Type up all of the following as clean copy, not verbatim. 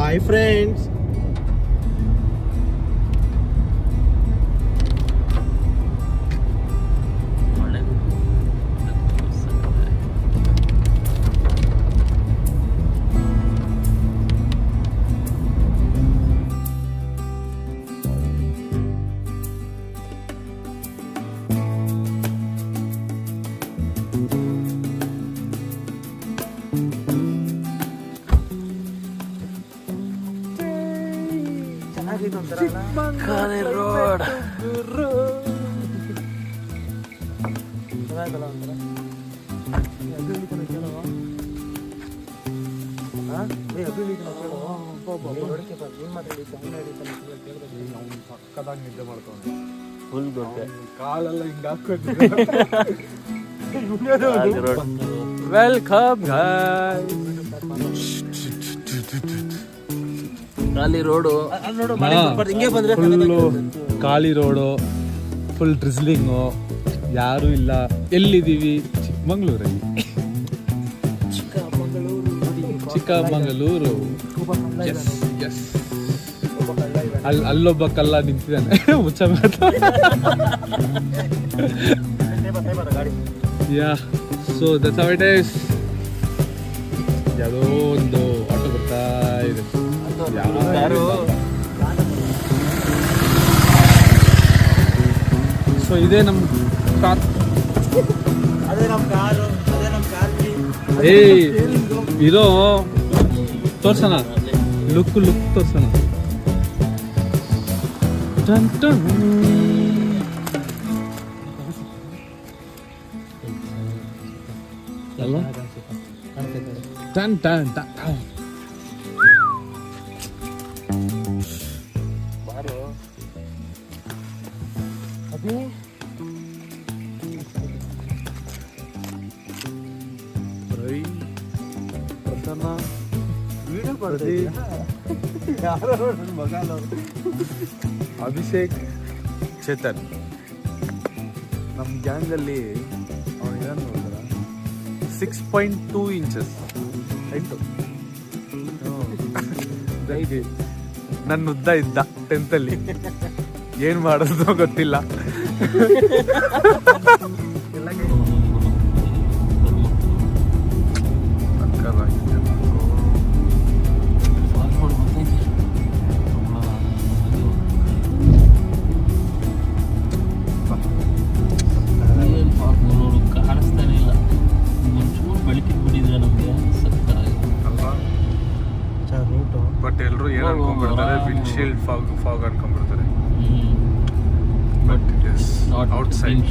Bye friends. ಖಾಲಿ road ಸಕ್ಕದಾಗಿ ನಿದ್ದೆ ಮಾಡ್ತಾನೆ. ಫುಲ್ ದೊಡ್ಡ ಕಾಲೆಲ್ಲ ಹಿಂಗ ವೆಲ್ಕಮ್ ಖಾಲಿ ರೋಡು. ಫುಲ್ಲು ಖಾಲಿ ರೋಡು, ಫುಲ್ ಡ್ರಿಸ್ಲಿಂಗು, ಯಾರು ಇಲ್ಲ. ಎಲ್ಲಿದ್ದೀವಿ? ಚಿಕ್ಕಮಂಗ್ಳೂರಲ್ಲಿ. ಚಿಕ್ಕಮಂಗಳೂರು. ಅಲ್ಲೊಬ್ಬ ಕಲ್ಲ ನಿಂತಿದ್ದಾನೆ. ಮುಚ್ಚ yeah so that's how it is. ಯಾವುದೋ ಒಂದು ಆಟೋ ಬರ್ತಾ ಇದೆ. ಸೊ ಇದೇ ನಮ್ಮ ಕಾರ್. ಏಯ್ ಇರೋ ತೋರ್ಸೋಣ, ಲುಕ್ ತೋರ್ಸೋಣ. ಟನ್ ಟನ್ ಅಲ್ವಾ? Ton ton ton Abhishek, Chetan ನಮ್ಮ ಗ್ಯಾಂಗಲ್ಲಿ ಅವನಿಗೆ 6.2 ಇಂಚಸ್ ಹೈಟು. ನನ್ನ ಉದ್ದ ಇದ್ದ 10th ಅಲ್ಲಿ. ಏನ್ ಮಾಡೋದು ಗೊತ್ತಿಲ್ಲ. ಬಟ್ ಎಲ್ಲರೂ ಏನು ಅನ್ಕೊಂಡ್ಬಿಡ್ತಾರೆ, ವಿಂಡ್ಶೀಲ್ಡ್ ಫಾಗ್ ಅನ್ಕೊಂಡ್ಬಿಡ್ತಾರೆ. But it is outside.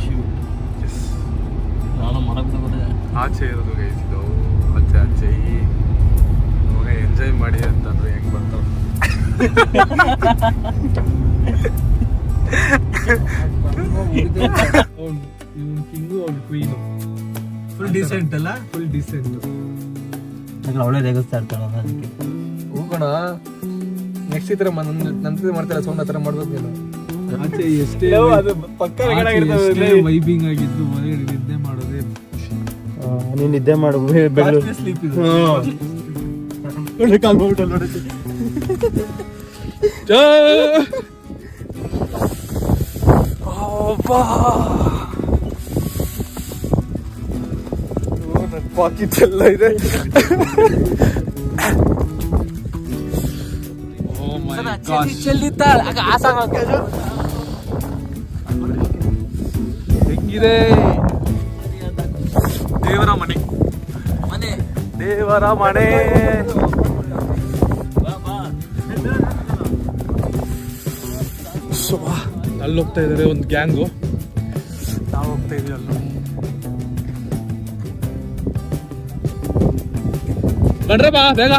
ಆಚೆ ಇರೋದು ಗೈಸ್ ಇದು. ಆಚೆ ಇವಾಗ ಎಂಜಾಯ್ ಮಾಡಿ ಅಂತಂದ್ರೆ ಹೆಂಗ್ ಬರ್ತಾವ. ಕಿಂಗು ಅವ್ನು ಕ್ವೀನು. ಫುಲ್ ಡೀಸೆಂಟ್ ಅಲ್ಲ? Full decent. ಅವಳೇ ರೇಗಿಸ್ತಾ ಇರ್ತಾಳ. ಅದಕ್ಕೆ ಹೋಗೋಣ ನೆಕ್ಸ್ಟ್ ಈ ತರ ನಂತರ ಮಾಡ್ತಾರ ಸೌಂಡ್ ಆ ಥರ ಮಾಡ್ಬೇಕು ನೀನು. ಆಚೆ ಎಷ್ಟೇ ವೈಬಿಂಗ್ ಆಗಿದ್ರು ಮನೆಯಲ್ಲಿ ನಿದ್ದೆ ಮಾಡೋದೇ. ನೀನ್ ನಿದ್ದೆ ಮಾಡು. ಬೆಂಗಳೂರು ಸ್ಲೀಪ್ ಇದು. ಪಾಕೆಟ್ ಎಲ್ಲ ಇದೆ. ಹೆಂಗಿದೆ ದೇವರ ಮನೆ? ದೇವರ ಮನೆ. ಅಲ್ಲಿ ಹೋಗ್ತಾ ಇದಾರೆ ಒಂದು ಗ್ಯಾಂಗು. ನಾವು ಹೋಗ್ತಾ ಇದೀವಿ ಅಲ್ಲ. ಬನ್ರಿ ಬಾ ಬೇಗ.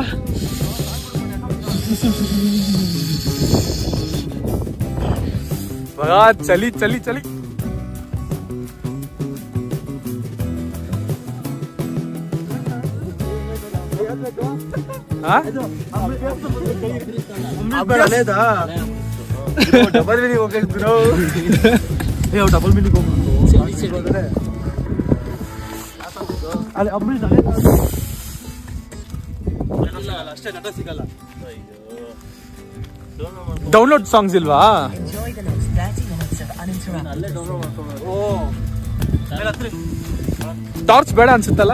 ಚಲಿ ಚಲಿ ಚಲಿ. ಡಬಲ್ ಮೀನಿಂಗ್ ಹೋಗ್ಬೇಕು. ಡಬಲ್ ಮೀನಿಂಗ್ ಹೋಗ್ಬೇಕು. ಅಲ್ಲಿ ಅಷ್ಟೇ ನಟ ಸಿಗಲ್ಲ. ಡೌನ್ಲೋಡ್ ಸಾಂಗ್ಸ್ ಇಲ್ವಾ? Enjoy the next 30 minutes of uninterrupted ಅಲ್ಲೇ ಡೌನ್ಲೋಡ್ ಮಾಡ್ಕೊಂಡು ಟಾರ್ಚ್ ಬೇಡ ಅನ್ಸುತ್ತಲ್ಲ?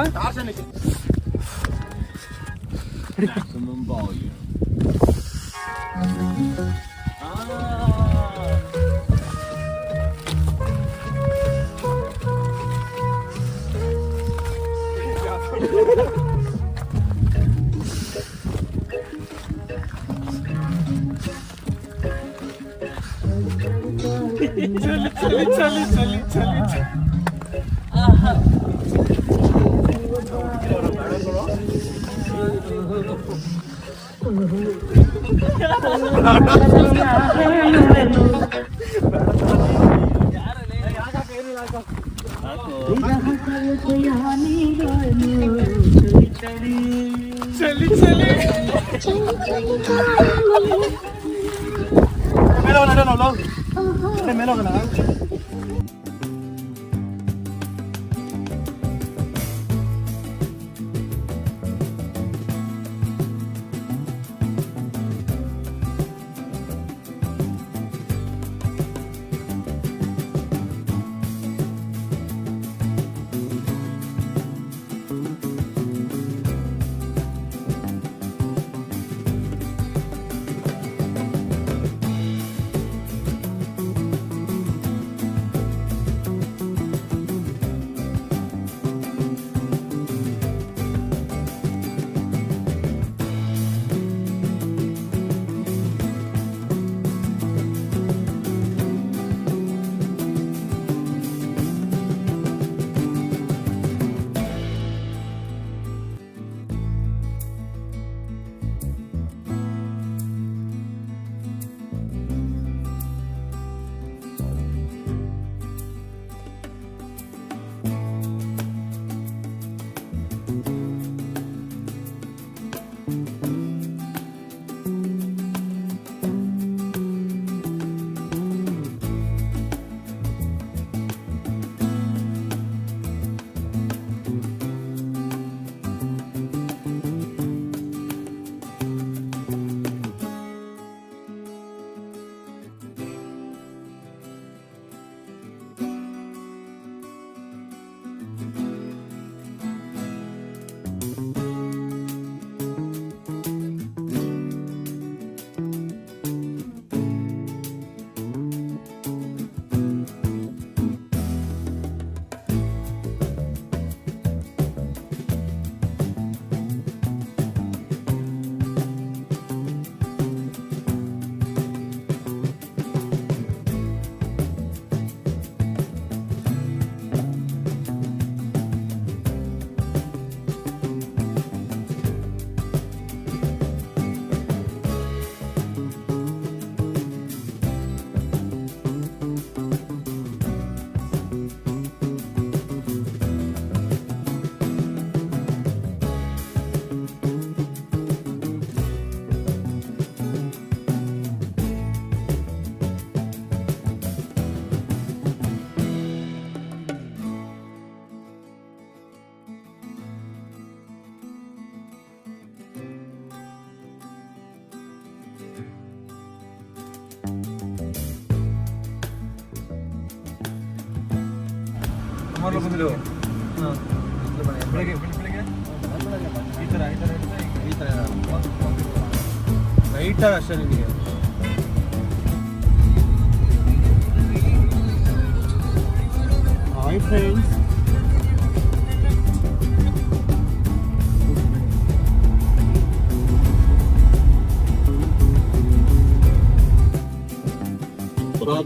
ಲೈಟಾಗಿ ಅಷ್ಟೇ ನಿಮಗೆ. ಹಾಯ್ ಫ್ರೆಂಡ್ಸ್,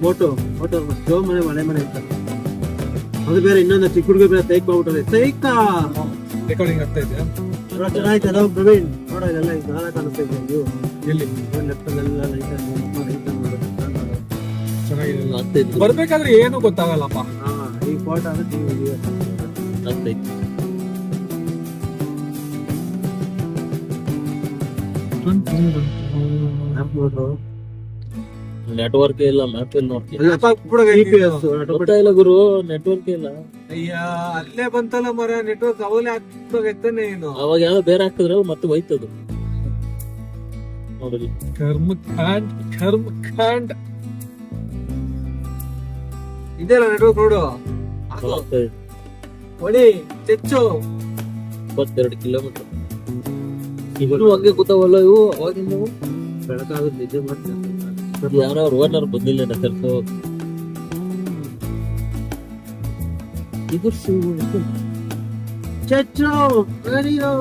ಬೋಟು ಜೋ ಮನೆ ಮನೆ ಅಂತ ಅದು ಬೇರೆ. ಇನ್ನೊಂದು ಚಿಕ್ಕ ಹುಡುಗ ಬೇರೆ ತೈಕ್ ಮಾಡ್ಬಿಟ್ಟದೆ. ತೈಕಾ ರೆಕಾರ್ಡಿಂಗ್ ಆಗ್ತಾ ಇದೆಯಾ? ಚೆನ್ನಾಯ್ತು ಅದಾವ ಪ್ರವೀಣ್. ನೋಡ ಇದೆಲ್ಲ ಈಗ ನಾಳೆ ಕಾಣಿಸ್ತಾ ಇದೆ. ನೀವು ಎಲ್ಲಿ ಲೆಫ್ಟಲ್ಲೆಲ್ಲ ಲೈಟ್ ಚೆನ್ನಾಗಿದೆ. ಬರ್ಬೇಕಾದ್ರೆ ಏನು ಗೊತ್ತಾಗಲ್ಲಪ್ಪ. ಈ ಫೋಟೋ ಅಂದ್ರೆ ನೆಟ್ವರ್ಕ್ ಇಲ್ಲ. ಮ್ಯಾಪ್ ಇಲ್ಲ ಇಲ್ಲ ಗುರು, ನೆಟ್ವರ್ಕ್ ಇಲ್ಲ. ಅಯ್ಯ ಅಲ್ಲೇ ಬಂತಲ್ಲ ಮರ ನೆಟ್ವರ್ಕ್. ಅವಾಗಲೇ ಆಗ್ತಾನೆ ಏನು. ಅವಾಗ ಯಾವ ಬೇರೆ ಹಾಕಿದ್ರೆ ಮತ್ತೆ ಹೋಯ್ತದು. ನೋಡಿ ಕರ್ಮಕಾಂಡ್ ಇದೆಲ್ಲ ನೆಟ್ವರ್ಕ್ ನೋಡು ಹೊಡಿ ಚೆಚ್ಚು 22 ಕಿಲೋಮೀಟರ್. ಇನ್ನು ಹಂಗೆ ಕೂತಾವಲ್ಲ ಇವು ಅವಾಗಿಂದ ಬೆಳಕಾಗುತ್ತೆ ನಿಜ ಮಾಡ್ತಾರೆ. ಯಾರೋ ಅವ್ರ ಓನರ್ ಬಂದಿಲ್ಲ ಕರ್ಕೊ ಇದು ಚಚ್ಚು ಗಾಡಿಯೋ.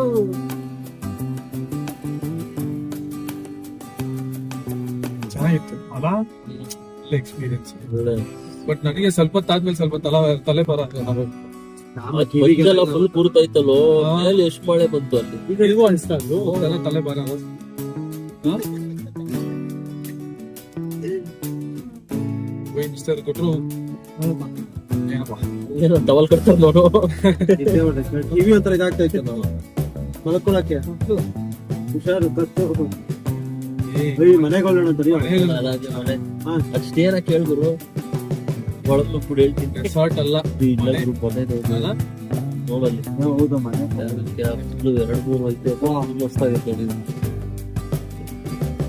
ಚೆನ್ನಾಗಿತ್ತು ಅಲ್ಲ ಎಕ್ಸ್ಪೀರಿಯನ್ಸ್. ಒಳ್ಳೆ ಬಟ್ ನನಗೆ ಸ್ವಲ್ಪ ಹೊತ್ತಾದ್ಮೇಲೆ ಸ್ವಲ್ಪ ತಲೆ ಬರ ಮಂಜೆಲ್ಲ ಫುಲ್ ಕೂರ್ತೈತಲ್ಲೋ ಮೇಲೆ ಎಷ್ಟು ಮಳೆ ಬಂತು ಅಲ್ಲಿ. ಈಗ ಇವು ಅನಿಸ್ತಾ ತಲೆ ಬರ ಕೊಟ್ರು ಏನೋ ಟವಲ್ ಕಟ್ತಾರ ನೋಡು. ಟಿವಿ ಒಂಥರ ಇದಾಗ್ತಾ ಇತ್ತು ನಾವು ಮಲ್ಕೊಳಕ್ಕೆ. ಹುಷಾರು ಕತ್ತು ಮನೆಗೊಳ್ಳೋಣ ಅದಾಗೆ ಮಳೆ ಅಷ್ಟೇನ ಕೇಳ್ಗುರು ಒಳಗ್ ಬಿಟ್ಟು ಹೇಳ್ತೀನಿ. ರೆಸಾರ್ಟ್ ಅಲ್ಲ ಇಲ್ಲ ಗ್ರೂಪ್ ಮನೆ ನೋಡಲ್ಲಿ ಹೌದು ಮನೆ 2-3 ಐತೆ ಮಸ್ತಾಗೈತೆ ನೋಡಿ.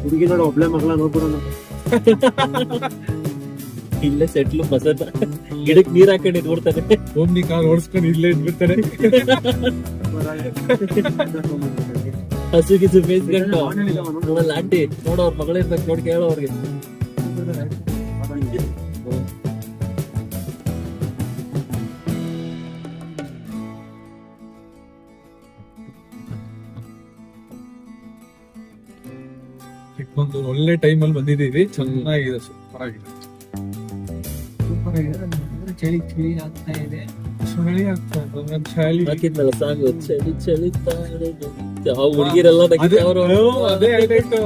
ಹುಡುಗಿ ನೋಡ ಒಬ್ಳೆ ಮಗಳ ನೋಡ್ಬಿಡೋಣ. ಇಲ್ಲೇ ಸೆಟ್ಲು ಬಸದ ಗಿಡಕ್ ನೀರ್ ಹಾಕೊಂಡು ನೋಡ್ತಾನೆ. ಓಮ್ನಿ ಕಾರ್ ಓಡಿಸ್ಕೊಂಡು ಇಲ್ಲೇ ಇದ್ಬಿಡ್ತಾರೆ. ಹಸು ಗಿಸು ಬೇಸ್ಕೊಂಡು ನೋಡಲ್ಲ ಆಂಟಿ ನೋಡೋ ಅವ್ರ ಮಗಳಿರ್ಬೇಕು ನೋಡಿ ಕೇಳೋ ಅವ್ರಿಗೆ. ಒಂದು ಒಳ್ಳೆ ಟೈಮ್ ಅಲ್ಲಿ ಬಂದಿದ್ದೀವಿ. ಚೆನ್ನಾಗಿದೆ, ಸೂಪರ್ ಆಗಿದೆ. ಚಳಿ ಚಳಿ ಆಗ್ತಾ ಇದೆ. ಚಳಿ ಆಗ್ತಾ ಇದೆ. ಚಳಿ ಹಾಕಿದ್ನಲ್ಲ ಸಾಂಗ್ ಚಳಿ ಚಳಿ ತಾಳೆ ಆ ಹುಡುಗಿರೆಲ್ಲ ನಗಿತಾವ್ರು. ಅದೇ ಆಯ್ತಾಯ್ತು.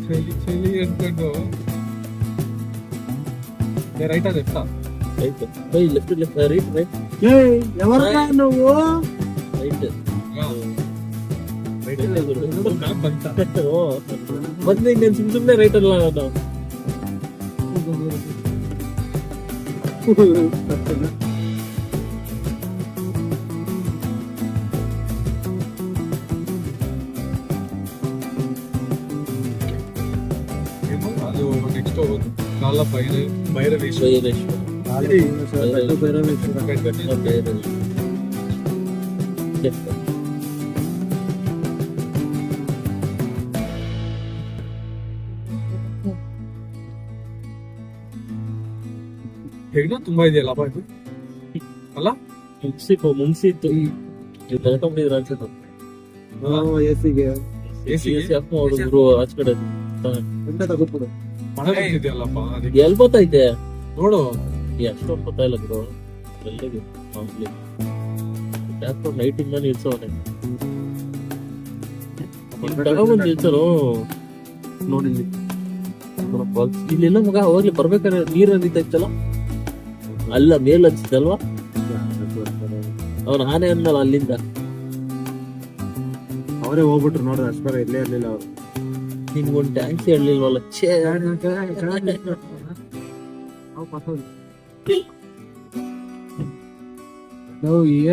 ಚಳಿ ಚಳಿ ಅನ್ಕೊಂಡು ರೈಟ್ ಅದ ಆಯ್ತು ಲೆಫ್ಟ್ ಲೆಫ್ಟ್ ರೈಟ್ ರೈಟ್ ಯಾವಾಗ ನಾವು ರೈಟ್ ಬಂತ ಬಂದು ಇನ್ನೇನು ಸುಮ್ಮನೆ ರೈಟ್ ಅಲ್ಲ ನಾನು. ಅದು ನೆಕ್ಸ್ಟ್ ಹೋಗೋದು ಕಾಲ ಭೈರವೇಶ್ವರ. ಹೆಗ್ನ ತುಂಬಾ ಇದೆಯಲ್ಲಪ್ಪ ಇದು ಅಲ್ಲ ಮುಗಿಸಿತ್ತು ನೀವು ತಗೊಂಡಿದ್ರ ಅನ್ಸುತ್ತೆ. ಎಸಿಗೆ ನೋಡಿದ್ರು ಆಚ ಕಡೆ ತಗೋಬಿಡು. ಮಳೆ ಬರ್ತಿದೆಯಲ್ಲಪ್ಪ ಅದಕ್ಕೆ ಎಲ್ ಗೊತ್ತೈತೆ ನೋಡು. ಎಷ್ಟೊಂದು ಗೊತ್ತಾಯಿಲ್ಲ ಗುರು ಎಲ್ಲಿಗೆ ಯಾಕೋ ನೈಟ್ ಇಂದ ನಿಲ್ಸೋನೆ ತಗೊಂಡ್ ನಿಲ್ಸರು ನೋಡಿ ಇಲ್ಲೆಲ್ಲ ಮಗ ಅವಾಗ್ಲಿ ಬರ್ಬೇಕಾದ್ರೆ ನೀರ್ ಹರಿತೈತಲ್ಲ ಅಲ್ಲ ಮೇಲ್ ಹಚ್ಚಿದಲ್ವಾ ಅವ್ನ ಆನೆ ಅನ್ನಲ್ಲ ಅಲ್ಲಿಂದ. ಅವರೇ ಹೋಗ್ಬಿಟ್ರು ನೋಡ್ರಿ ಅಷ್ಟರ ಇಲ್ಲೇ ಇರ್ಲಿಲ್ಲ ಅವ್ರು. ನಿನ್ಗೊಂದು ಟ್ಯಾಂಕ್ಸ್ ಹೇಳಲಿಲ್ವಲ್ಲ ಛೇ.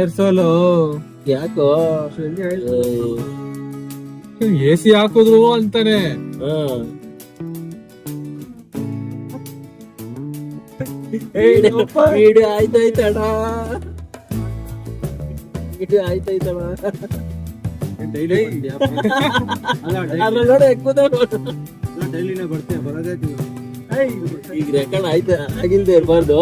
ಏರ್ಸೋಲು ಯಾಕೋ ಎಸಿ ಹಾಕಿದ್ರು ಅಂತಾನೆ. ವಿಡಿಯೋ ಆಯ್ತಾಯ್ತಣ ವಿಡಿಯೋ ಆಯ್ತಾಯ್ತಣ ಡೈಲಿ ಅದ್ರ ನೋಡ ಡೈಲಿನೇ ಬರ್ತೀಯ ಬರೋದೇ ಈಗ ರೆಕಾರ್ಡ್ ಆಯ್ತಾ ಆಗಿಲ್ದೆ ಇರ್ಬಾರ್ದು.